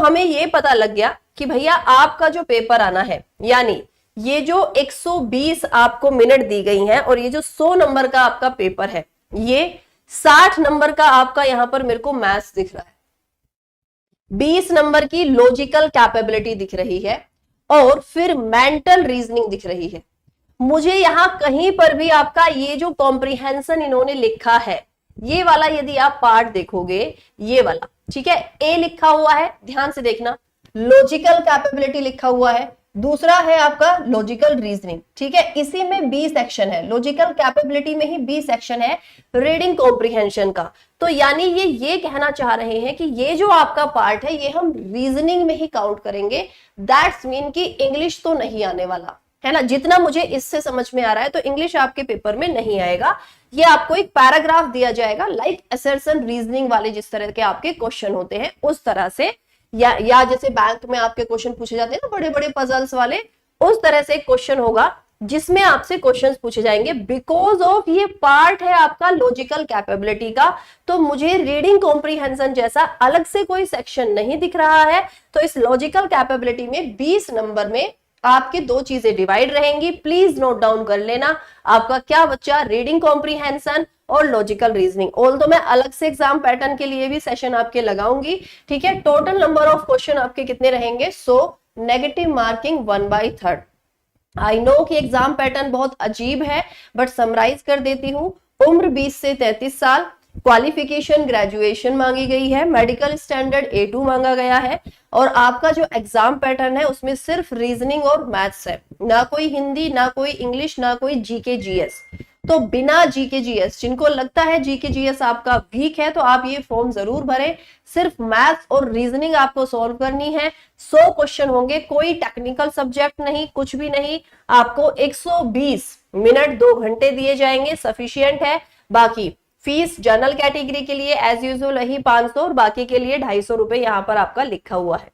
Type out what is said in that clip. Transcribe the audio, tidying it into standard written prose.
हमें ये पता लग गया कि भैया आपका जो पेपर आना है, यानी ये जो 120 आपको मिनट दी गई हैं और ये जो 100 नंबर का आपका पेपर है, ये 60 नंबर का आपका यहां पर मेरे को मैथ्स दिख रहा है, 20 नंबर की लॉजिकल कैपेबिलिटी दिख रही है और फिर मेंटल रीजनिंग दिख रही है। मुझे यहां कहीं पर भी आपका ये जो कॉम्प्रिहेंशन इन्होंने लिखा है, ये वाला यदि आप पार्ट देखोगे, ये वाला, ठीक है, ए लिखा हुआ है, ध्यान से देखना, लॉजिकल कैपेबिलिटी लिखा हुआ है, दूसरा है आपका लॉजिकल रीजनिंग, ठीक है, इसी में 20 सेक्शन है, लॉजिकल कैपेबिलिटी में ही 20 सेक्शन है रीडिंग कॉम्प्रिहेंशन का। तो यानी ये कहना चाह रहे हैं कि ये जो आपका पार्ट है ये हम रीजनिंग में ही काउंट करेंगे। दैट्स मीन कि इंग्लिश तो नहीं आने वाला है ना, जितना मुझे इससे समझ में आ रहा है, तो इंग्लिश आपके पेपर में नहीं आएगा। ये आपको एक पैराग्राफ दिया जाएगा, लाइक असर्शन रीजनिंग वाले जिस तरह के आपके क्वेश्चन होते हैं उस तरह से, या जैसे बैंक में आपके क्वेश्चन पूछे जाते हैं ना बड़े बड़े पजल्स वाले, उस तरह से क्वेश्चन होगा जिसमें आपसे क्वेश्चंस पूछे जाएंगे। बिकॉज ऑफ ये पार्ट है आपका लॉजिकल कैपेबिलिटी का, तो मुझे रीडिंग कॉम्प्रिहेंशन जैसा अलग से कोई सेक्शन नहीं दिख रहा है। तो इस लॉजिकल कैपेबिलिटी में 20 नंबर में आपके दो चीजें डिवाइड रहेंगी, प्लीज नोट डाउन कर लेना। आपका क्या बच्चा, रीडिंग कॉम्प्रिहेंशन और लॉजिकल रीजनिंग। ऑल्दो मैं अलग से एग्जाम पैटर्न के लिए भी सेशन आपके लगाऊंगी, ठीक है। टोटल नंबर ऑफ क्वेश्चन आपके कितने रहेंगे, 100, नेगेटिव मार्किंग 1/3। आई नो कि एग्जाम पैटर्न बहुत अजीब है, बट समराइज कर देती हूं। उम्र 20 से 33 साल, क्वालिफिकेशन ग्रेजुएशन मांगी गई है, मेडिकल स्टैंडर्ड A2 मांगा गया है, और आपका जो एग्जाम पैटर्न है उसमें सिर्फ रीजनिंग और मैथ्स है, ना कोई हिंदी, ना कोई इंग्लिश, ना कोई जीके जीएस। तो बिना जीके जीएस, जिनको लगता है जीके जीएस आपका वीक है, तो आप ये फॉर्म जरूर भरें। सिर्फ मैथ्स और रीजनिंग आपको सॉल्व करनी है। 100 क्वेश्चन होंगे, कोई टेक्निकल सब्जेक्ट नहीं, कुछ भी नहीं। आपको 120 मिनट 2 घंटे दिए जाएंगे, सफिशियंट है। बाकी फीस जनरल कैटेगरी के लिए एज यूजुअल वही 500 और बाकी के लिए 250 रुपए यहाँ पर आपका लिखा हुआ है।